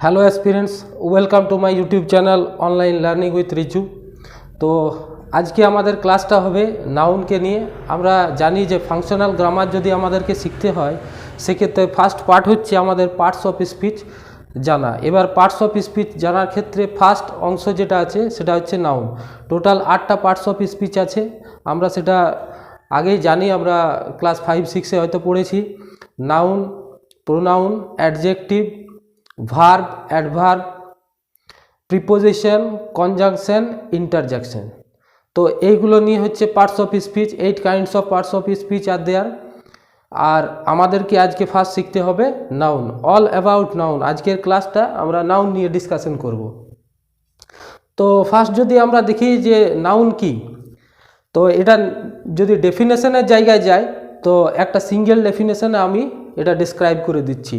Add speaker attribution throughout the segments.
Speaker 1: Hello aspirants, welcome to my YouTube channel online learning with Richu. তো আজকে আমাদের ক্লাসটা হবে নাউনকে নিয়ে। আমরা জানি যে ফাংশনাল গ্রামার যদি আমাদেরকে শিখতে হয় সেক্ষেত্রে ফার্স্ট পার্ট হচ্ছে আমাদের পার্টস অফ স্পিচ জানা। এবার পার্টস অফ স্পিচ জানার ক্ষেত্রে ফার্স্ট অংশ যেটা আছে সেটা হচ্ছে নাউন। টোটাল 8টা পার্টস অফ স্পিচ আছে, আমরা সেটা আগেই জানি, আমরা ক্লাস 5-6-এ হয়তো পড়েছি। Noun, pronoun, adjective, verb, adverb, preposition, conjunction, interjection. তো এইগুলো নিয়ে হচ্ছে parts of speech. 8 kinds of parts of speech are there. আর আমাদেরকে আজকে ফার্স্ট শিখতে হবে নাউন, অল অ্যাবাউট নাউন। আজকের ক্লাসটা আমরা নাউন নিয়ে ডিসকাশন করব। তো ফার্স্ট যদি আমরা দেখি যে নাউন কি, তো এটা যদি ডেফিনেশনের জায়গায় যায় তো একটা সিঙ্গেল ডেফিনেশনে আমি এটা ডিসক্রাইব করে দিচ্ছি।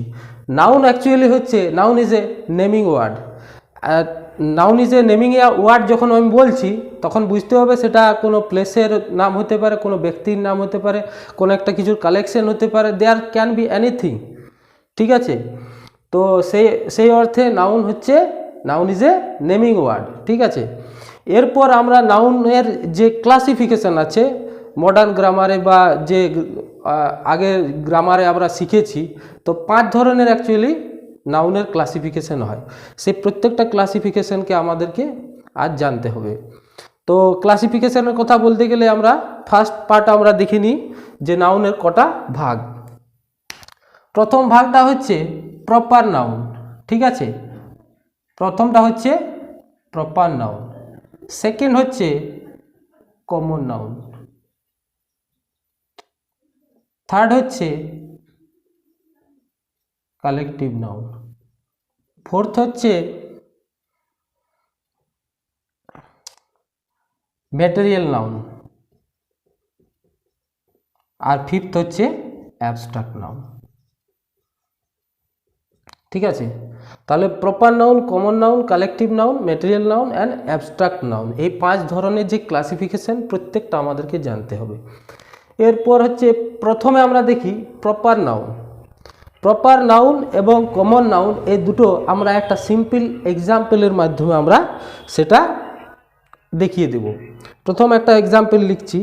Speaker 1: নাউন অ্যাকচুয়ালি হচ্ছে, noun is a naming word. Noun is a naming word যখন আমি বলছি তখন বুঝতে হবে সেটা কোনো প্লেসের নাম হতে পারে, কোনো ব্যক্তির নাম হতে পারে, কোনো একটা কিছুর কালেকশন হতে পারে, দেয়ার ক্যান বি এনিথিং। ঠিক আছে, তো সেই অর্থে নাউন হচ্ছে, noun is a naming word. ঠিক আছে, এরপর আমরা নাউনের যে ক্লাসিফিকেশান আছে মডার্ন গ্রামারে বা যে আগের গ্রামারে আমরা শিখেছি, তো 5 ধরনের অ্যাকচুয়ালি নাউনের ক্লাসিফিকেশান হয়। সেই প্রত্যেকটা ক্লাসিফিকেশানকে আমাদেরকে আজ জানতে হবে। তো ক্লাসিফিকেশানের কথা বলতে গেলে আমরা ফার্স্ট পার্ট আমরা দেখে নিই যে নাউনের কটা ভাগ। প্রথম ভাগটা হচ্ছে প্রপার নাউন। ঠিক আছে, প্রথমটা হচ্ছে প্রপার নাউন, সেকেন্ড হচ্ছে কমন নাউন, থার্ড হচ্ছে কালেকটিভ নাউন, ফোর্থ হচ্ছে ম্যাটেরিয়াল নাউন, আর ফিফথ হচ্ছে অ্যাবস্ট্রাক্ট নাউন। ঠিক আছে, তাহলে proper noun, common noun, collective noun, material noun and abstract noun, এই 5 ধরনের যে ক্লাসিফিকেশন প্রত্যেকটা আমাদেরকে জানতে হবে। এরপর হচ্ছে প্রথমে আমরা দেখি প্রপার নাউন। প্রপার নাউন এবং কমন নাউন এই দুটো আমরা একটা সিম্পল এক্সাম্পলের মাধ্যমে আমরা সেটা দেখিয়ে দেব। প্রথম একটা এক্সাম্পল লিখছি।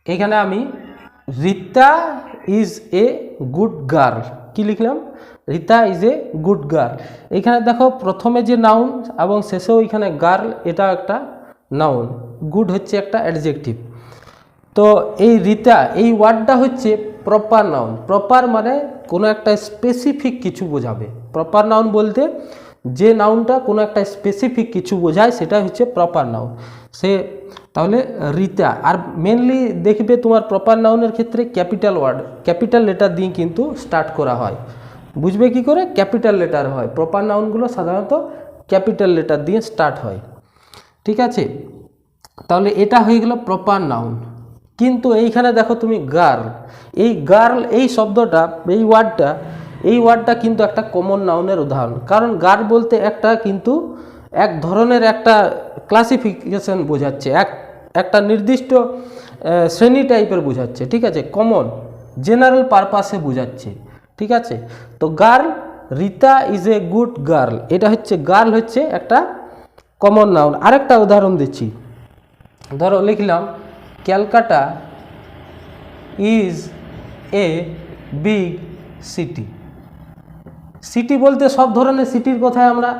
Speaker 1: এখানে আমি Rita is a good girl, কি লিখলাম? Rita is a good girl. এখানে দেখো প্রথমে যে নাউন এবং শেষেও এখানে গার্ল, এটা একটা নাউন, গুড হচ্ছে একটা অ্যাডজেক্টিভ। তো এই রীতা, এই ওয়ার্ডটা হচ্ছে প্রপার নাউন। প্রপার মানে কোনো একটা স্পেসিফিক কিছু বোঝাবে। প্রপার নাউন বলতে যে নাউনটা কোনো একটা স্পেসিফিক কিছু বোঝায় সেটা হচ্ছে প্রপার নাউন। তাহলে রীতা, আর মেনলি দেখবে তোমার প্রপার নাউনের ক্ষেত্রে ক্যাপিটাল ওয়ার্ড, ক্যাপিটাল লেটার দিয়ে কিন্তু স্টার্ট করা হয়। বুঝবে কি করে? ক্যাপিটাল লেটার হয়, প্রপার নাউনগুলো সাধারণত ক্যাপিটাল লেটার দিয়ে স্টার্ট হয়। ঠিক আছে, তাহলে এটা হয়ে গেল প্রপার নাউন। কিন্তু এইখানে দেখো তুমি গার্ল, এই গার্ল এই শব্দটা, এই ওয়ার্ডটা কিন্তু একটা কমন নাউনের উদাহরণ। কারণ গার্ল বলতে একটা কিন্তু এক ধরনের একটা ক্লাসিফিকেশন বোঝাচ্ছে, একটা নির্দিষ্ট শ্রেণী টাইপের বোঝাচ্ছে। ঠিক আছে, কমন জেনারেল পারপাসে বোঝাচ্ছে। ঠিক আছে, তো girl, Rita is a good girl, এটা হচ্ছে গার্ল হচ্ছে একটা কমন নাউন। আরেকটা উদাহরণ দিচ্ছি, ধরো লিখলাম Calcutta is a big city. City বলতে সব ধরনের সিটির কথাই আমরা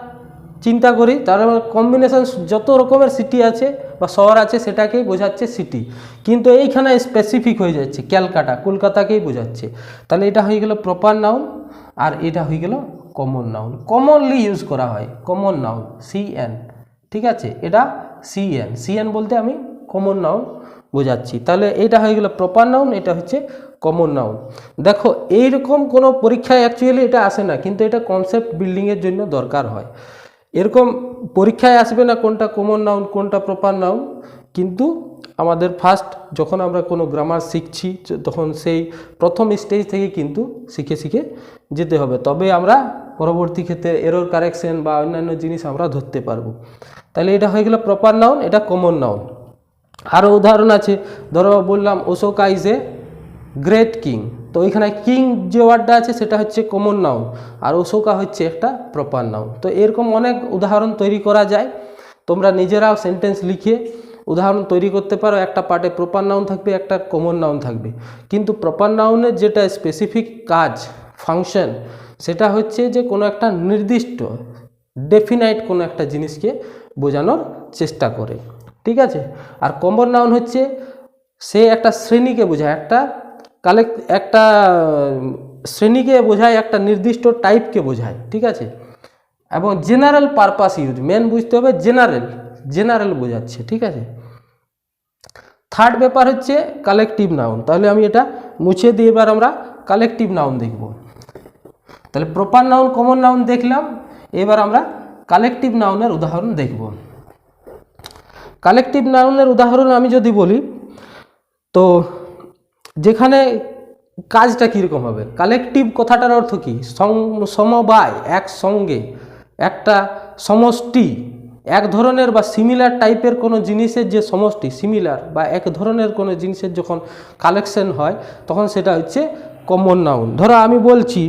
Speaker 1: চিন্তা করি, তার কম্বিনেশন যত রকমের সিটি আছে বা শহর আছে সেটাকেই বোঝাচ্ছে সিটি। কিন্তু এইখানে স্পেসিফিক হয়ে যাচ্ছে, ক্যালকাটা কলকাতাকেই বোঝাচ্ছে। তাহলে এটা হয়ে গেল প্রপার নাউন, আর এটা হয়ে গেল কমন নাউন। কমনলি ইউজ করা হয় কমন নাউন, সিএন। ঠিক আছে, এটা সিএন বলতে আমি কমন নাউন বোঝাচ্ছি। তাহলে এটা হয়ে গেল প্রপার নাউন, এটা হচ্ছে কমন নাউন। দেখো এইরকম কোনো পরীক্ষায় অ্যাকচুয়ালি এটা আসে না, কিন্তু এটা কনসেপ্ট বিল্ডিংয়ের জন্য দরকার হয়। এরকম পরীক্ষায় আসবে না কোনটা কমন নাউন কোনটা প্রপার নাউন, কিন্তু আমাদের ফার্স্ট যখন আমরা কোনো গ্রামার শিখছি তখন সেই প্রথম স্টেজ থেকে কিন্তু শিখে শিখে যেতে হবে, তবে আমরা পরবর্তী ক্ষেত্রে এরর কারেকশন বা অন্যান্য জিনিস আমরা ধরতে পারবো। তাহলে এটা হয়ে গেল প্রপার নাউন, এটা কমন নাউন। আরও উদাহরণ আছে, ধরো বললাম Ashoka is a great king, তো ওইখানে কিং যে ওয়ার্ডটা আছে সেটা হচ্ছে কমন নাউন আর অশোকা হচ্ছে একটা প্রপার নাউন। তো এরকম অনেক উদাহরণ তৈরি করা যায়, তোমরা নিজেরাও সেন্টেন্স লিখে উদাহরণ তৈরি করতে পারো। একটা পার্টে প্রপার নাউন থাকবে, একটা কমন নাউন থাকবে, কিন্তু প্রপার নাউনের যেটা স্পেসিফিক কাজ ফাংশন সেটা হচ্ছে যে কোনো একটা নির্দিষ্ট ডেফিনাইট কোনো একটা জিনিসকে বোঝানোর চেষ্টা করে, ঠিক আছে। আর কমন নাউন হচ্ছে সে একটা শ্রেণীকে বোঝায়, একটা শ্রেণীকে বোঝায়, একটা নির্দিষ্ট টাইপকে বোঝায়, ঠিক আছে। এবং জেনারেল পারপাস ইউজ, মেন বুঝতে হবে জেনারেল বোঝাচ্ছে, ঠিক আছে। থার্ড ব্যাপার হচ্ছে কালেকটিভ নাউন। তাহলে আমি এটা মুছে দিয়ে এবার আমরা কালেকটিভ নাউন দেখব। তাহলে প্রপার নাউন কমন নাউন দেখলাম, এবার আমরা কালেকটিভ নাউনের উদাহরণ দেখব। কালেকটিভ নাউনের উদাহরণ আমি যদি বলি, তো যেখানে কাজটা কীরকম হবে, কালেকটিভ কথাটার অর্থ কী, সমবায়, একসঙ্গে, একটা সমষ্টি, এক ধরনের বা সিমিলার টাইপের কোনো জিনিসের যে সমষ্টি, সিমিলার বা এক ধরনের কোনো জিনিসের যখন কালেকশন হয় তখন সেটা হচ্ছে কমন নাউন। ধরো আমি বলছি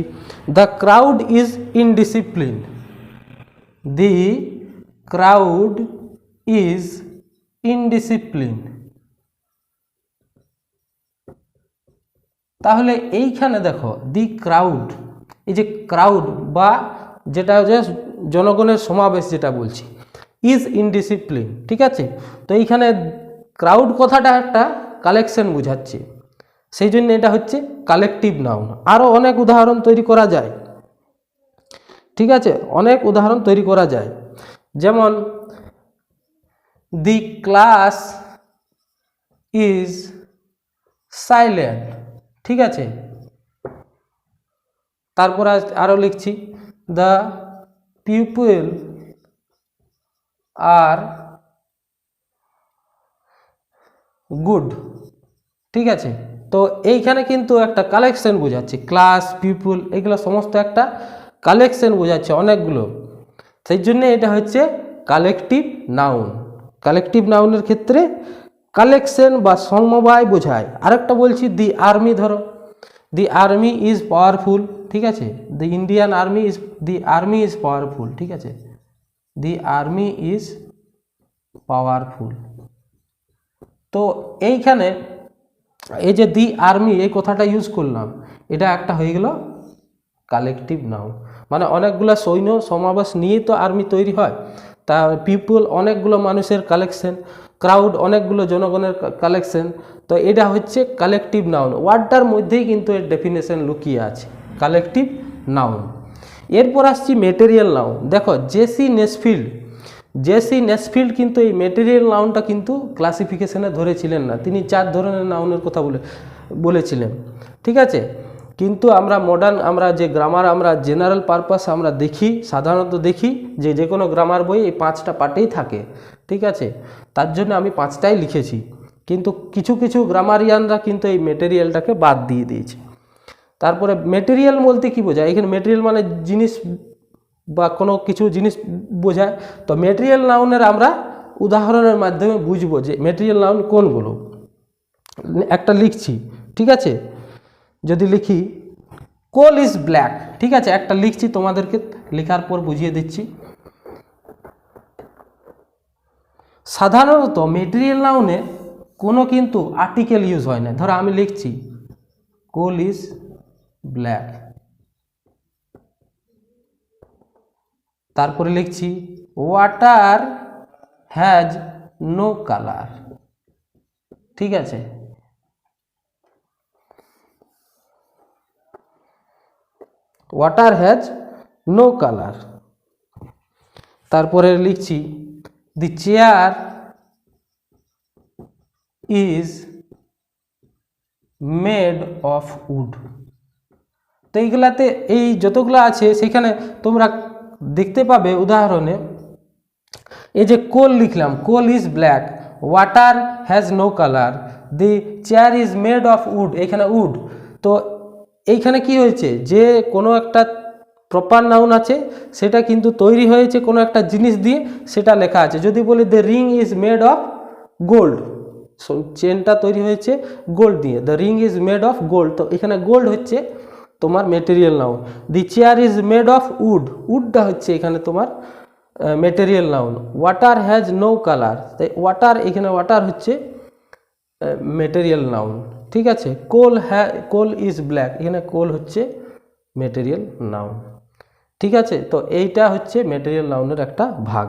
Speaker 1: the crowd is indiscipline, the crowd is indiscipline. তাহলে এইখানে দেখো দি ক্রাউড, এই যে ক্রাউড বা যেটা হচ্ছে জনগণের সমাবেশ যেটা বলছি, ইজ ইনডিসিপ্লিন, ঠিক আছে। তো এইখানে ক্রাউড কথাটা একটা কালেকশন বোঝাচ্ছে, সেই জন্য এটা হচ্ছে কালেকটিভ নাউন। আরও অনেক উদাহরণ তৈরি করা যায়, ঠিক আছে, অনেক উদাহরণ তৈরি করা যায়। যেমন দি ক্লাস ইজ সাইলেন্ট, ঠিক আছে। তারপর আরও লিখছি দ্য পিপল আর গুড, ঠিক আছে। তো এইখানে কিন্তু একটা কালেকশন বোঝাচ্ছে, ক্লাস, পিপল এগুলো সমস্ত একটা কালেকশন বোঝাচ্ছে অনেকগুলো, সেই জন্য এটা হচ্ছে কালেকটিভ নাউন। কালেকটিভ নাউনের ক্ষেত্রে কালেকশন বা সমবায় বোঝায়। আরেকটা বলছি দি আর্মি, ধরো দি আর্মি ইজ পাওয়ারফুল, ঠিক আছে। The Indian army is, the army is powerful, ঠিক আছে, দি আর্মি ইজ পাওয়ারফুল। তো এইখানে এই যে দি আর্মি এই কথাটা ইউজ করলাম, এটা একটা হয়ে গেল কালেকটিভ নাউন, মানে অনেকগুলো সৈন্য সমাবেশ নিয়ে তো আর্মি তৈরি হয়। তা পিপল অনেকগুলো মানুষের কালেকশন, ক্রাউড অনেকগুলো জনগণের কালেকশন, তো এটা হচ্ছে কালেকটিভ নাউন। ওয়ার্ডটার মধ্যেই কিন্তু এর ডেফিনেশন লুকিয়ে আছে, কালেকটিভ নাউন। এরপর আসছি মেটেরিয়াল নাউন। দেখো জেসি নেসফিল্ড কিন্তু এই মেটেরিয়াল নাউনটা কিন্তু ক্লাসিফিকেশনে ধরেছিলেন না, তিনি 4 ধরনের নাউনের কথা বলেছিলেন, ঠিক আছে। কিন্তু আমরা মডার্ন, আমরা যে গ্রামার, আমরা জেনারেল পারপাস আমরা দেখি, সাধারণত দেখি যে কোনো গ্রামার বই এই 5টা পার্টেই থাকে, ঠিক আছে। তার জন্য আমি 5টাই লিখেছি, কিন্তু কিছু কিছু গ্রামারিয়ানরা কিন্তু এই মেটেরিয়ালটাকে বাদ দিয়ে দিয়েছে। তারপরে মেটেরিয়াল বলতে কি বোঝায়, এখানে মেটেরিয়াল মানে জিনিস বা কোনো কিছু জিনিস বোঝায়। তো মেটেরিয়াল নাউনের আমরা উদাহরণের মাধ্যমে বুঝবো যে মেটেরিয়াল নাউন কোনগুলো। একটা লিখছি, ঠিক আছে, যদি লিখি কোল ইজ ব্ল্যাক, ঠিক আছে, একটা লিখছি, তোমাদেরকে লেখার পর বুঝিয়ে দিচ্ছি। সাধারণত মেটেরিয়াল নাউনে কোনো কিন্তু আর্টিকেল ইউজ হয় না। ধরো আমি লিখছি কোল ইজ ব্ল্যাক, তারপরে লিখছি ওয়াটার হ্যাজ নো কালার, ঠিক আছে। Water has no colour. তারপরে লিখছি the chair is made of wood. তো এইগুলাতে এই যতগুলো আছে সেখানে তোমরা দেখতে পাবে উদাহরণে, এই যে কোল লিখলাম, coal is black, water has no colour, the chair is made of wood, এখানে উড। তো এইখানে কি হয়েছে, যে কোনো একটা প্রপার নাউন আছে সেটা কিন্তু তৈরি হয়েছে কোনো একটা জিনিস দিয়ে, সেটা লেখা আছে। যদি বলি the ring is made of gold, চেনটা তৈরি হয়েছে গোল্ড দিয়ে, the ring is made of gold, তো এখানে গোল্ড হচ্ছে তোমার material noun. The chair is made of wood, উডটা হচ্ছে এখানে তোমার material noun. Water has no colour, তাই ওয়াটার, এখানে ওয়াটার হচ্ছে মেটেরিয়াল নাউন, ঠিক আছে। কোল ইজ ব্ল্যাক, এখানে কোল হচ্ছে মেটেরিয়াল নাউন, ঠিক আছে। তো এইটা হচ্ছে মেটেরিয়াল নাউনের একটা ভাগ,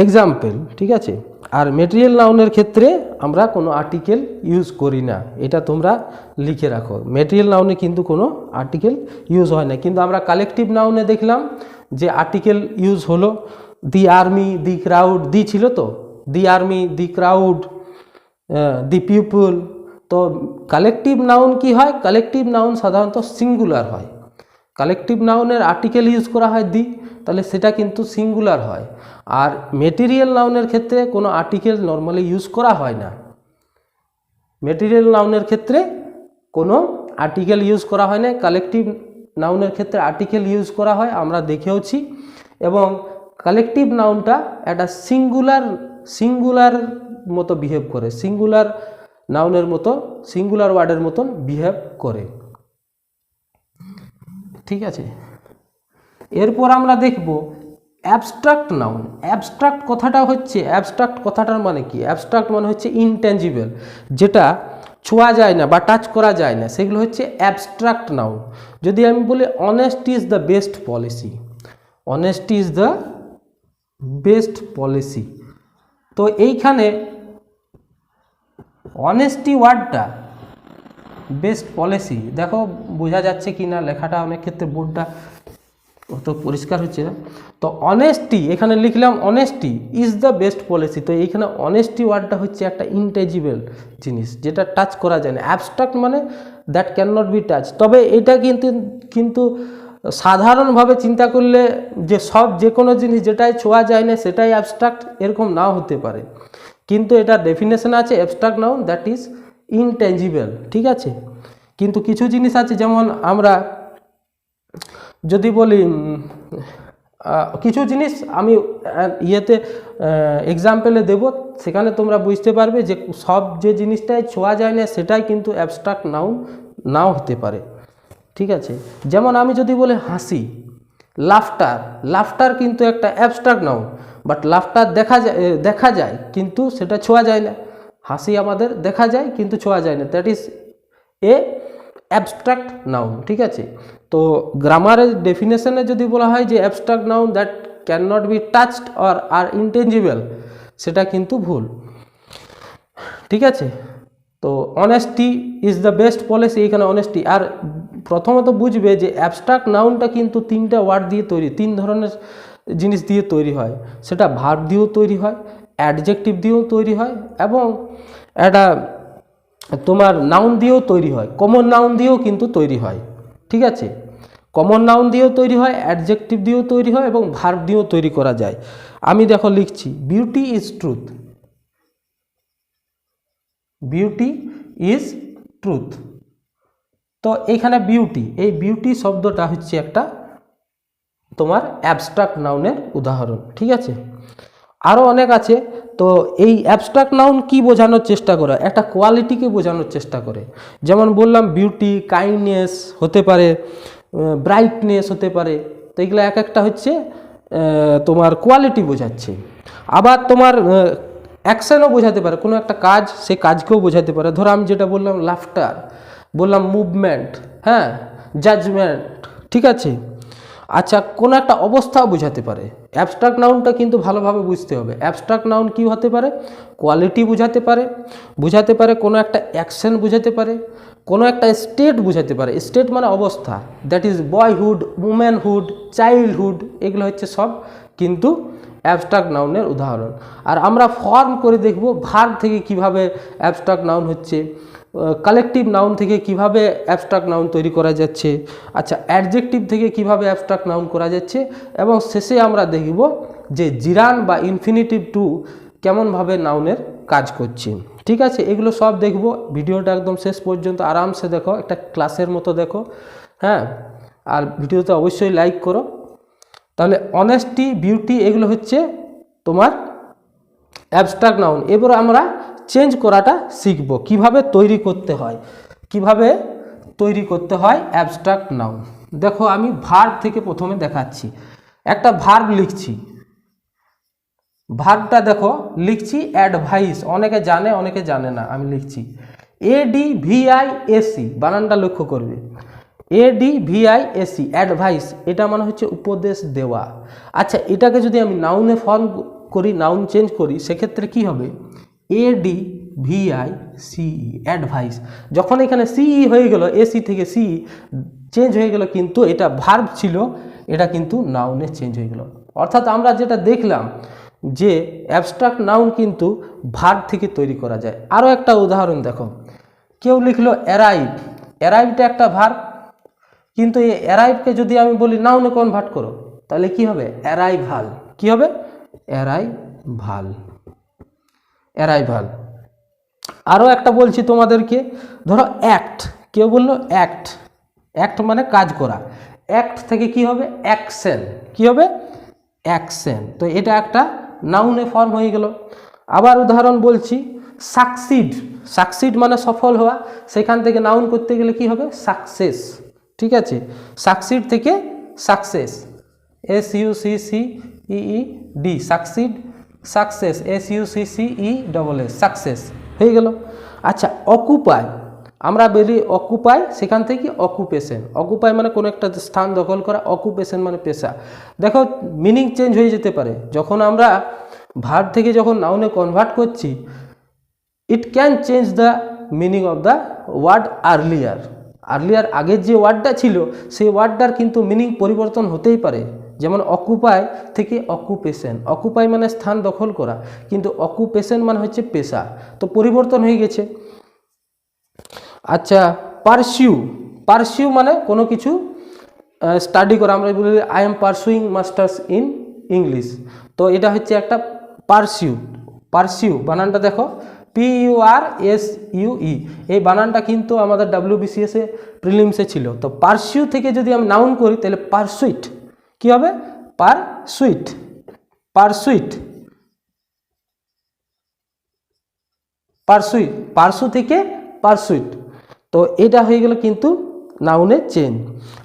Speaker 1: এক্সাম্পল, ঠিক আছে। আর মেটেরিয়াল নাউনের ক্ষেত্রে আমরা কোনো আর্টিকেল ইউজ করি না, এটা তোমরা লিখে রাখো। মেটেরিয়াল নাউনে কিন্তু কোনো আর্টিকেল ইউজ হয় না, কিন্তু আমরা কালেকটিভ নাউনে দেখলাম যে আর্টিকেল ইউজ হলো। দি আর্মি, দি ক্রাউড, দি ছিল তো, the army, the crowd, the people. তো কালেকটিভ নাউন কি হয়, কালেকটিভ নাউন সাধারণত সিঙ্গুলার হয়। কালেকটিভ নাউনের আর্টিকেল ইউজ করা হয় দি, তাহলে সেটা কিন্তু সিঙ্গুলার হয়। আর মেটেরিয়াল নাউনের ক্ষেত্রে কোনো আর্টিকেল নর্মালি ইউজ করা হয় না। মেটেরিয়াল নাউনের ক্ষেত্রে কোনো আর্টিকেল ইউজ করা হয় না, কালেকটিভ নাউনের ক্ষেত্রে আর্টিকেল ইউজ করা হয়, আমরা দেখেওছি। এবং কালেকটিভ নাউনটা একটা সিঙ্গুলার মতো বিহেভ করে, সিঙ্গুলার নাউনের মতো, সিঙ্গুলার ওয়ার্ডের মতন বিহেভ করে, ঠিক আছে। এরপর আমরা দেখব অ্যাবস্ট্রাক্ট নাউন। অ্যাবস্ট্রাক্ট কথাটা হচ্ছে, অ্যাবস্ট্রাক্ট কথাটার মানে কি, অ্যাবস্ট্রাক্ট মানে হচ্ছে ইনট্যাঞ্জিবল, যেটা ছোঁয়া যায় না বা টাচ করা যায় না, সেগুলো হচ্ছে অ্যাবস্ট্রাক্ট নাউন। যদি আমি বলি honesty is the best policy, honesty is the best policy, তো এইখানে অনেস্টি ওয়ার্ডটা, বেস্ট পলিসি, দেখো বোঝা যাচ্ছে কি না লেখাটা, অনেক ক্ষেত্রে বোর্ডটা অত পরিষ্কার হচ্ছে না। তো অনেস্টি, এখানে লিখলাম honesty is the best policy, তো এইখানে অনেস্টি ওয়ার্ডটা হচ্ছে একটা ইনটেজিবল জিনিস, যেটা টাচ করা যায় না। অ্যাবস্ট্রাক্ট মানে that can not be touch. তবে এটা কিন্তু সাধারণভাবে চিন্তা করলে যে যে কোনো জিনিস যেটাই ছোঁয়া যায় না সেটাই অ্যাবস্ট্রাক্ট, এরকম নাও হতে পারে। কিন্তু এটা ডেফিনেশন আছে, অ্যাবস্ট্রাক্ট নাউন দ্যাট ইজ ইনটেঞ্জিবল, ঠিক আছে। কিন্তু কিছু জিনিস আছে, যেমন আমরা যদি বলি কিছু জিনিস আমি ইয়েতে এক্সাম্পলে দেব, সেখানে তোমরা বুঝতে পারবে যে সব যে জিনিসটাই ছোঁয়া যায় না সেটাই কিন্তু অ্যাবস্ট্রাক্ট নাউন নাও হতে পারে, ঠিক আছে। যেমন আমি যদি বলি হাসি, লাফটার কিন্তু একটা অ্যাবস্ট্রাক্ট নাউন, বাট লাফটার দেখা যায় কিন্তু সেটা ছোঁয়া যায় না। হাসি আমাদের দেখা যায় কিন্তু ছোঁয়া যায় না, that is a abstract noun, ঠিক আছে। তো গ্রামারের ডেফিনেশনে যদি বলা হয় যে abstract noun that can not be touched or আর ইনটেঞ্জিবল, সেটা কিন্তু ভুল, ঠিক আছে। তো honesty is the best policy, এখানে অনেস্টি। আর প্রথমত বুঝবে যে অ্যাবস্ট্রাক্ট নাউনটা কিন্তু তিনটা ওয়ার্ড দিয়ে তৈরি, তিন ধরনের জিনিস দিয়ে তৈরি হয়, সেটা ভার্ব দিয়েও তৈরি হয়, অ্যাডজেক্টিভ দিয়েও তৈরি হয়, এবং একটা তোমার নাউন দিয়েও তৈরি হয়, কমন নাউন দিয়েও কিন্তু তৈরি হয়, ঠিক আছে। কমন নাউন দিয়েও তৈরি হয়, অ্যাডজেক্টিভ দিয়েও তৈরি হয়, এবং ভার্ব দিয়েও তৈরি করা যায়। আমি দেখো লিখছি, beauty is truth, beauty is truth. তো এইখানে বিউটি, এই বিউটি শব্দটা হচ্ছে একটা তোমার অ্যাবস্ট্রাক্ট নাউনের উদাহরণ, ঠিক আছে। আরও অনেক আছে। তো এই অ্যাবস্ট্রাক্ট নাউন কি বোঝানোর চেষ্টা করে, একটা কোয়ালিটিকে বোঝানোর চেষ্টা করে। যেমন বললাম বিউটি, কাইন্ডনেস হতে পারে, ব্রাইটনেস হতে পারে, তো এগুলো এক একটা হচ্ছে তোমার কোয়ালিটি বোঝাচ্ছে। আবার তোমার অ্যাকশনও বোঝাতে পারে, কোনো একটা কাজ, সে কাজকেও বোঝাতে পারে। ধরো আমি যেটা বললাম লাফটার, বললাম মুভমেন্ট, হ্যাঁ, জাজমেন্ট, ঠিক আছে। আচ্ছা, কোনো একটা অবস্থাও বোঝাতে পারে। অ্যাবস্ট্রাক্ট নাউনটা কিন্তু ভালোভাবে বুঝতে হবে। অ্যাবস্ট্রাক্ট নাউন কী হতে পারে, কোয়ালিটি বোঝাতে পারে, কোনো একটা অ্যাকশন বোঝাতে পারে, কোনো একটা স্টেট বোঝাতে পারে। স্টেট মানে অবস্থা, that is boyhood, womanhood, childhood, এগুলো হচ্ছে সব কিন্তু অ্যাবস্ট্রাক্ট নাউনের উদাহরণ। আর আমরা ফর্ম করে দেখব ভার্ব থেকে কিভাবে অ্যাবস্ট্রাক্ট নাউন হচ্ছে। কালেকটিভ নাউন থেকে কিভাবে অ্যাবস্ট্রাক্ট নাউন তৈরি করা যাচ্ছে, আচ্ছা অ্যাডজেক্টিভ থেকে কিভাবে অ্যাবস্ট্রাক্ট নাউন করা যাচ্ছে, এবং শেষে আমরা দেখব যে জিরান বা ইনফিনিটিভ টু কেমনভাবে নাউনের কাজ করছে। ঠিক আছে, এগুলো সব দেখব। ভিডিওটা একদম শেষ পর্যন্ত আরামসে দেখো, একটা ক্লাসের মতো দেখো। হ্যাঁ, আর ভিডিওতে অবশ্যই লাইক করো। তাহলে অনেস্টি, বিউটি এগুলো হচ্ছে তোমার অ্যাবস্ট্রাক্ট নাউন। এবার আমরা চেঞ্জ করাটা শিখব, কিভাবে তৈরি করতে হয়, কিভাবে তৈরি করতে হয় অ্যাবস্ট্রাক্ট নাউন। দেখো আমি ভার্ব থেকে প্রথমে দেখাচ্ছি। একটা ভার্ব লিখছি, ভার্বটা দেখো লিখছি অ্যাডভাইস, অনেকে জানে অনেকে জানে না। আমি লিখছি ADVIAC, বানানটা লক্ষ্য করবে, ADVIAC, অ্যাডভাইস। এটা মানে হচ্ছে উপদেশ দেওয়া। আচ্ছা এটাকে যদি আমি নাউনে ফর্ম করি, নাউন চেঞ্জ করি, সেক্ষেত্রে কি হবে? ADVICE, advice. যখন এখানে CE হয়ে গেল, AC থেকে CE চেঞ্জ হয়ে গেল, কিন্তু এটা ভার্ব ছিল, এটা কিন্তু নাউনে চেঞ্জ হয়ে গেল। অর্থাৎ আমরা যেটা দেখলাম যে অ্যাবস্ট্রাক্ট নাউন কিন্তু ভার্ব থেকে তৈরি করা যায়। আরও একটা উদাহরণ দেখো, কেউ লিখলো অ্যারাইভ, অ্যারাইভটা একটা ভার্ব, কিন্তু এই অ্যারাইভকে যদি আমি বলি নাউনে কনভার্ট করো, তাহলে কি হবে? অ্যারাইভাল। কি হবে? Arrival, arrival. আরও একটা বলছি তোমাদেরকে, ধরো অ্যাক্ট, কেউ বললো অ্যাক্ট, অ্যাক্ট মানে কাজ করা, অ্যাক্ট থেকে কি হবে? অ্যাকশন। কি হবে? অ্যাকশন। তো এটা একটা নাউনে ফর্ম হয়ে গেল। আবার উদাহরণ বলছি, সাকসিড, সাকসিড মানে সফল হওয়া, সেখান থেকে নাউন করতে গেলে কি হবে? সাকসেস। ঠিক আছে, সাকসিড থেকে success, SUCCEED, succeed, success, SUCCESS, success হয়ে গেল। আচ্ছা অকুপাই, আমরা বলি অকুপাই, সেখান থেকে অকুপেশন, অকুপাই মানে কোনো একটা স্থান দখল করা, অকুপেশন মানে পেশা। দেখো মিনিং চেঞ্জ হয়ে যেতে পারে যখন আমরা ভার্ব থেকে যখন নাউনে কনভার্ট করছি। It can change the meaning of the word earlier, earlier আগের যে ওয়ার্ডটা ছিল সেই ওয়ার্ডটার কিন্তু মিনিং পরিবর্তন হতেই পারে। যেমন অকুপাই থেকে অকুপেশন, অকুপাই মানে স্থান দখল করা, কিন্তু অকুপেশন মানে হচ্ছে পেশা, তো পরিবর্তন হয়ে গেছে। আচ্ছা পারসিউ, পারসিউ মানে কোনো কিছু স্টাডি করা, আমরা বলি I am pursuing masters in English, তো এটা হচ্ছে একটা পারসিউ। পারসিউ বানানটা দেখো, PURSUE, এই বানানটা কিন্তু আমাদের WBCS এ প্রিলিমসে ছিল। তো পারসিউ থেকে যদি আমি নাউন করি তাহলে পারসুইট। কি হবে? পারসুইট, পারসুইট, পারসুইট, পারসু থেকে পারসুইট। তো এটা হয়ে গেল কিন্তু নাউনের চেঞ্জ।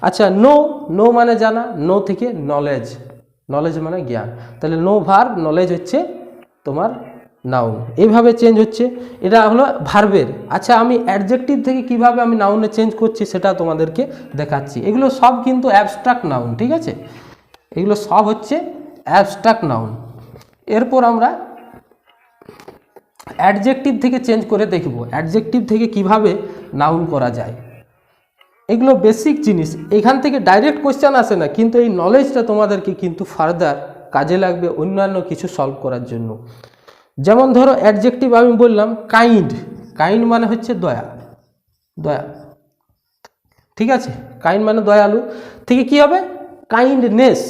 Speaker 1: আচ্ছা নো, নো মানে জানা, নো থেকে নলেজ, নলেজ মানে জ্ঞান, তাহলে নো ভার্ব, নলেজ হচ্ছে তোমার নাউন। এইভাবে চেঞ্জ হচ্ছে, এটা হলো ভার্বের। আচ্ছা আমি অ্যাডজেক্টিভ থেকে কিভাবে আমি নাউনে চেঞ্জ করছি সেটা তোমাদেরকে দেখাচ্ছি। এগুলো সব কিন্তু অ্যাবস্ট্রাক্ট নাউন, ঠিক আছে, এগুলো সব হচ্ছে অ্যাবস্ট্রাক্ট নাউন। এরপর আমরা অ্যাডজেক্টিভ থেকে চেঞ্জ করে দেখব, অ্যাডজেক্টিভ থেকে কিভাবে নাউন করা যায়। এগুলো বেসিক জিনিস, এখান থেকে ডাইরেক্ট কোশ্চেন আসে না, কিন্তু এই নলেজটা তোমাদেরকে কিন্তু ফার্দার কাজে লাগবে অন্যান্য কিছু সলভ করার জন্য। যেমন ধরো অ্যাডজেক্টিভ আমি বললাম কাইন্ড, কাইন্ড মানে হচ্ছে দয়া, দয়া, ঠিক আছে, কাইন্ড মানে দয়ালু, থেকে কি হবে? কাইন্ডনেস,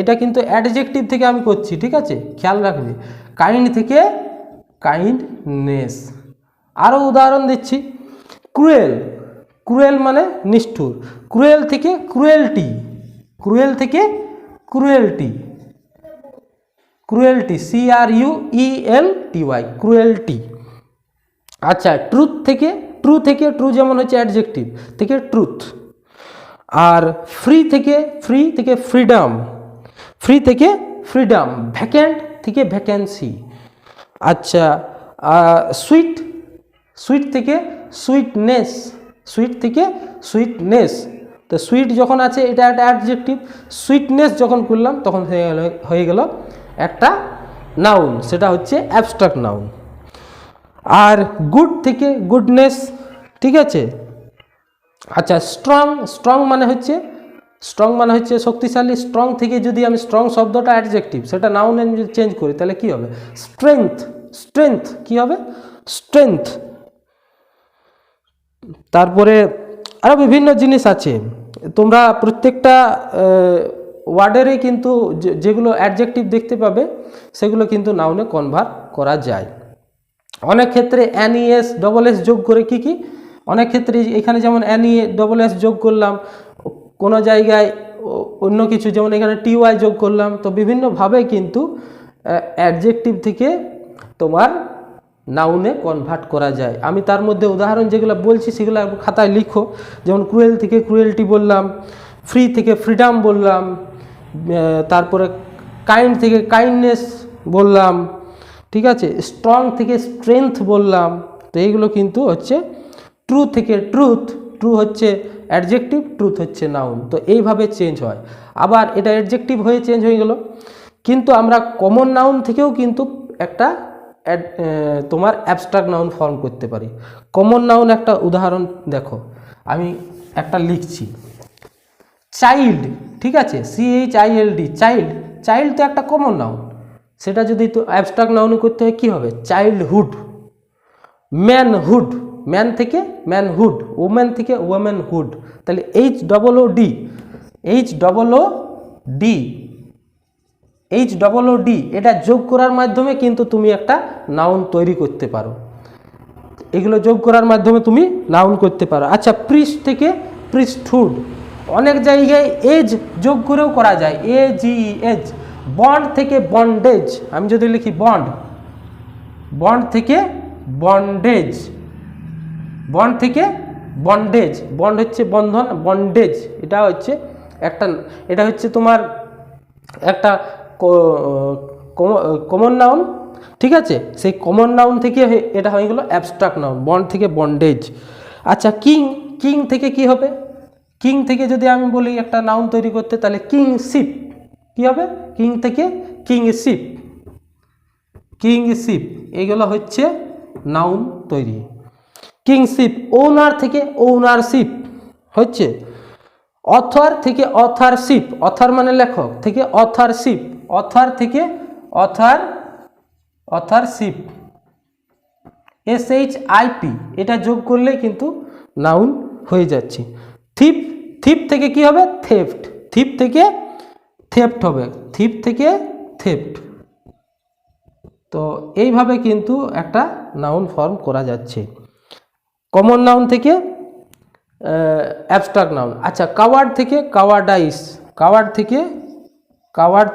Speaker 1: এটা কিন্তু অ্যাডজেক্টিভ থেকে আমি করছি, ঠিক আছে, খেয়াল রাখবে, কাইন্ড থেকে কাইন্ডনেস। আরও উদাহরণ দিচ্ছি, ক্রুয়েল, ক্রুয়েল মানে নিষ্ঠুর, ক্রুয়েল থেকে ক্রুয়েলটি, ক্রুয়েল থেকে ক্রুয়েলটি, ক্রুয়েলটি, CRUELTY, ক্রুয়েলটি। আচ্ছা ট্রুথ থেকে, ট্রু থেকে, ট্রু যেমন হচ্ছে অ্যাডজেক্টিভ থেকে ট্রুথ। আর ফ্রি থেকে, ফ্রি থেকে ফ্রিডম, ফ্রি থেকে ফ্রিডম। ভ্যাকেন্ট থেকে ভ্যাকেন্সি। আচ্ছা সুইট, সুইট থেকে সুইটনেস, সুইট থেকে সুইটনেস। তো সুইট যখন আছে এটা একটা অ্যাডজেক্টিভ, সুইটনেস যখন করলাম তখন হয়ে গেল একটা নাউন, সেটা হচ্ছে অ্যাবস্ট্রাক্ট নাউন। আর গুড থেকে গুডনেস, ঠিক আছে। আচ্ছা স্ট্রং, স্ট্রং মানে হচ্ছে, স্ট্রং মানে হচ্ছে শক্তিশালী, স্ট্রং থেকে যদি আমি স্ট্রং শব্দটা অ্যাডজেক্টিভ সেটা নাউনে যদি চেঞ্জ করি তাহলে কি হবে? স্ট্রেংথ, স্ট্রেংথ কি হবে? স্ট্রেংথ। তারপরে আরও বিভিন্ন জিনিস আছে। তোমরা প্রত্যেকটা ওয়ার্ডেরই কিন্তু যেগুলো অ্যাডজেক্টিভ দেখতে পাবে সেগুলো কিন্তু নাউনে কনভার্ট করা যায়। অনেক ক্ষেত্রে NES ডবল এস যোগ করে কি অনেক ক্ষেত্রে এখানে যেমন NE ডবল এস যোগ করলাম, কোনো জায়গায় অন্য কিছু যেমন এখানে TY যোগ করলাম, তো বিভিন্নভাবে কিন্তু অ্যাডজেক্টিভ থেকে তোমার নাউনে কনভার্ট করা যায়। আমি তার মধ্যে উদাহরণ যেগুলো বলছি সেগুলো খাতায় লিখো। যেমন ক্রুয়েল থেকে ক্রুয়েলটি বললাম, ফ্রি থেকে ফ্রিডম বললাম, তারপরে কাইন্ড থেকে কাইন্ডনেস বললাম, ঠিক আছে, স্ট্রং থেকে স্ট্রেংথ বললাম। তো এইগুলো কিন্তু হচ্ছে ট্রু থেকে ট্রুথ, ট্রু হচ্ছে অ্যাডজেক্টিভ, ট্রুথ হচ্ছে নাউন। তো এইভাবে চেঞ্জ হয়। আবার এটা অ্যাডজেক্টিভ হয়ে চেঞ্জ হয়ে গেল, কিন্তু আমরা কমন নাউন থেকেও কিন্তু একটা তোমার অ্যাবস্ট্রাক্ট নাউন ফর্ম করতে পারি। কমন নাউন একটা উদাহরণ দেখো, আমি একটা লিখছি চাইল্ড, ঠিক আছে, CHILD, চাইল্ড। চাইল্ড তো একটা কমন নাউন, সেটা যদি তো অ্যাবস্ট্রাক্ট নাউন করতে হয় কী হবে? চাইল্ডহুড। ম্যানহুড, ম্যান থেকে ম্যানহুড, ওম্যান থেকে ওমেনহুড। তাহলে HOOD এটা যোগ করার মাধ্যমে কিন্তু তুমি একটা নাউন তৈরি করতে পারো। এগুলো যোগ করার মাধ্যমে তুমি নাউন করতে পারো। আচ্ছা, প্রিস্ট থেকে প্রিস্টহুড, অনেক জায়গায় এজ যোগ করেও করা যায়, AGEH। বন্ড থেকে বন্ডেজ, আমি যদি লিখি বন্ড, বন্ড থেকে বন্ডেজ, বন্ড থেকে বন্ডেজ, বন্ড হচ্ছে বন্ধন, বন্ডেজ এটা হচ্ছে একটা, এটা হচ্ছে তোমার একটা কমন নাউন, ঠিক আছে। সেই কমন নাউন থেকে এটা হয়ে গেল অ্যাবস্ট্রাক্ট নাউন, বন্ড থেকে বন্ডেজ। আচ্ছা, কিং, কিং থেকে কি হবে? কিং থেকে যদি আমি বলি একটা নাউন তৈরি করতে, তাহলে কিংশিপ কি হবে? কিং থেকে কিংশিপ, কিংশিপ এগুলো হচ্ছে নাউন তৈরি। কিংশিপ। ওনার থেকে ওনারশিপ হচ্ছে। অথর থেকে অথারশিপ, অথর মানে লেখক, থেকে অথারশিপ, অথর থেকে অথারশিপ। SHIP এটা যোগ করলে কিন্তু নাউন হয়ে যাচ্ছে। থিপ, থিপ থেকে কি হবে? থেফট, থিপ থেকে থেফট হবে, থিপ থেকে থেফট। তো এইভাবে কিন্তু একটা নাউন ফর্ম করা যাচ্ছে কমন নাউন থেকে অ্যাবস্ট্রাক্ট নাউন। আচ্ছা, কাওয়ার্ড থেকে কাওয়ার্ডাইস, কাওয়ার্ড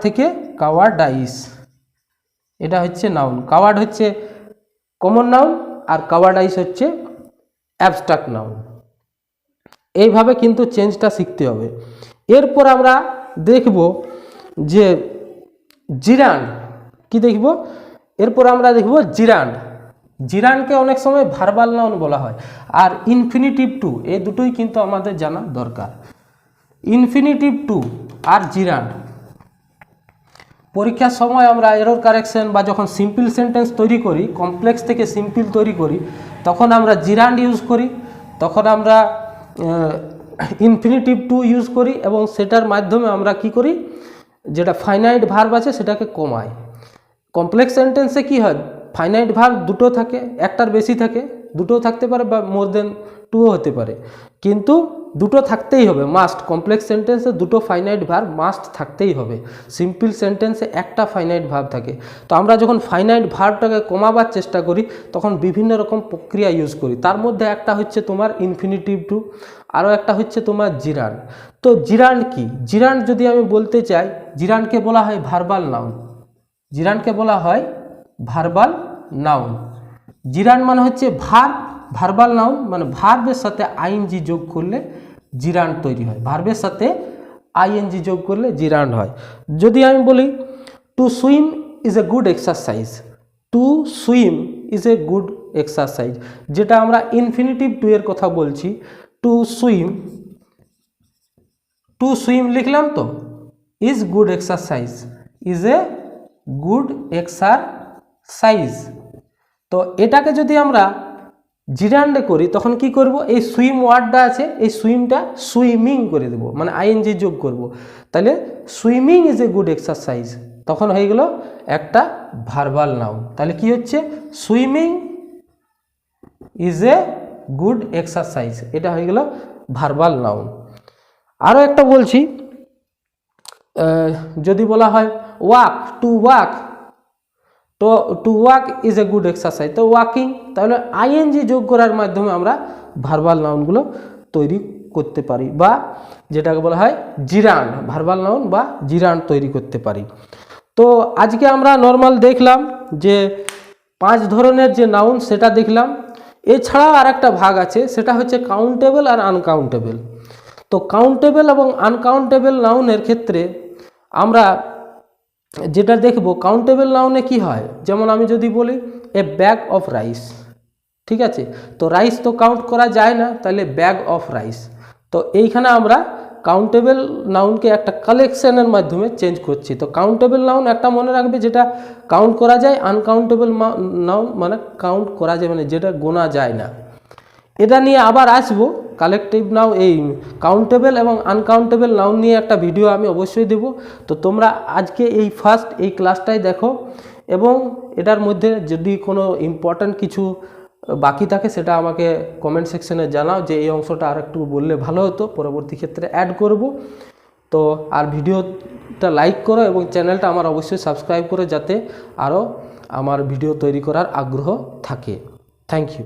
Speaker 1: থেকে কাওয়ার্ডাইস এটা হচ্ছে নাউন। কাওয়ার্ড হচ্ছে কমন নাউন আর কাওয়ার্ডাইস হচ্ছে অ্যাবস্ট্রাক্ট নাউন। এইভাবে কিন্তু চেঞ্জটা শিখতে হবে। এরপর আমরা দেখব যে জিরান্ড, কি দেখব? এরপর আমরা দেখব জিরান্ড। জিরান্ডকে অনেক সময় ভার্বাল নাউন বলা হয়, আর ইনফিনিটিভ টু, এই দুটোই কিন্তু আমাদের জানা দরকার। ইনফিনিটিভ টু আর জিরান্ড, পরীক্ষার সময় আমরা এরর কারেকশন বা যখন সিম্পল সেন্টেন্স তৈরি করি, কমপ্লেক্স থেকে সিম্পল তৈরি করি, তখন আমরা জিরান্ড ইউজ করি, তখন আমরা ইনফিনিটিভ টু ইউজ করি, এবং সেটার মাধ্যমে আমরা কি করি, যেটা ফাইনাইট ভার্ব আছে সেটাকে কমাই। কমপ্লেক্স সেন্টেন্সে কি হয়? ফাইনাইট ভার্ব দুটো থাকে, একটার বেশি থাকে, দুটো থাকতে পারে বা মোর দেন টুও হতে পারে, কিন্তু দুটো থাকতেই হবে মাস্ট। কমপ্লেক্স সেন্টেন্সে দুটো ফাইনাইট ভার্ব মাস্ট থাকতেই হবে। সিম্পল সেন্টেন্সে একটা ফাইনাইট ভার্ব থাকে। তো আমরা যখন ফাইনাইট ভার্বটাকে কমাবার চেষ্টা করি তখন বিভিন্ন রকম প্রক্রিয়া ইউজ করি। তার মধ্যে একটা হচ্ছে তোমার ইনফিনিটিভ টু, আরও একটা হচ্ছে তোমার জিরান্ড। তো জিরান্ড কি? জিরান্ড যদি আমি বলতে চাই, জিরান্ডকে বলা হয় ভার্বাল নাউন, জিরান্ডকে বলা হয় ভার্বাল নাউন। জিরান্ড মানে হচ্ছে ভার্ব, ভার্বাল নাউন মানে ভার্বের সাথে আইএনজি যোগ করলে জিরান্ড তৈরি হয়, ভার্বের সাথে আইএনজি যোগ করলে জিরান্ড হয়। যদি আমি বলি to swim is a good exercise, to swim is a good exercise, যেটা আমরা ইনফিনিটিভ টু এর কথা বলছি। টু সুইম, টু সুইম লিখলাম তো, is good exercise, is a good exercise. তো এটাকে যদি আমরা জিরান্ডে করি তখন কি করব? এই সুইম ওয়ার্ডটা আছে, এই সুইমটা সুইমিং করে দেব, মানে আইএনজি যোগ করব। তাহলে swimming is a good exercise, তখন হয়ে গেল একটা ভার্বাল নাউন। তাহলে কি হচ্ছে? Swimming is a good exercise, এটা হয়ে গেল ভার্বাল নাউন। আরও একটা বলছি, যদি বলা হয় ওয়াক, টু ওয়াক, তো to walk is a good exercise, তো ওয়াকিং, তাহলে আইএনজি যোগ করার মাধ্যমে আমরা ভার্বাল নাউনগুলো তৈরি করতে পারি, বা যেটাকে বলা হয় জিরান্ড, ভার্বাল নাউন বা জিরান্ড তৈরি করতে পারি। তো আজকে আমরা নর্মাল দেখলাম যে 5 ধরনের যে নাউন সেটা দেখলাম। এছাড়াও আর একটা ভাগ আছে, সেটা হচ্ছে কাউন্টেবল আর আনকাউন্টেবল। তো কাউন্টেবল এবং আনকাউন্টেবল নাউনের ক্ষেত্রে আমরা যেটা দেখব, কাউন্টেবল নাউনে কি হয়, যেমন আমি যদি বলি এ ব্যাগ অফ রাইস, ঠিক আছে, তো রাইস তো কাউন্ট করা যায় না, তাহলে ব্যাগ অফ রাইস। তো এইখানে আমরা কাউন্টেবল নাউনকে একটা কালেকশনের মাধ্যমে চেঞ্জ করছি। তো কাউন্টেবল নাউন একটা মনে রাখবে, যেটা কাউন্ট করা যায়, আনকাউন্টেবল নাউন মানে কাউন্ট করা যায়, মানে যেটা গোনা যায় না। এটা নিয়ে আবার আসবো, কালেকটিভ নাউন, এই কাউন্টেবল এবং আনকাউন্টেবল নাউন নিয়ে একটা ভিডিও আমি অবশ্যই দেব। তো তোমরা আজকে এই ফার্স্ট এই ক্লাসটাই দেখো, এবং এটার মধ্যে যদি কোনো ইম্পর্ট্যান্ট কিছু বাকি থাকে সেটা আমাকে কমেন্ট সেকশনে জানাও, যে এই অংশটা আর একটু বললে ভালো হতো, পরবর্তী ক্ষেত্রে অ্যাড করব। তো আর ভিডিওটা লাইক করো এবং চ্যানেলটা আমার অবশ্যই সাবস্ক্রাইব করো, যাতে আরও আমার ভিডিও তৈরি করার আগ্রহ থাকে। Thank you.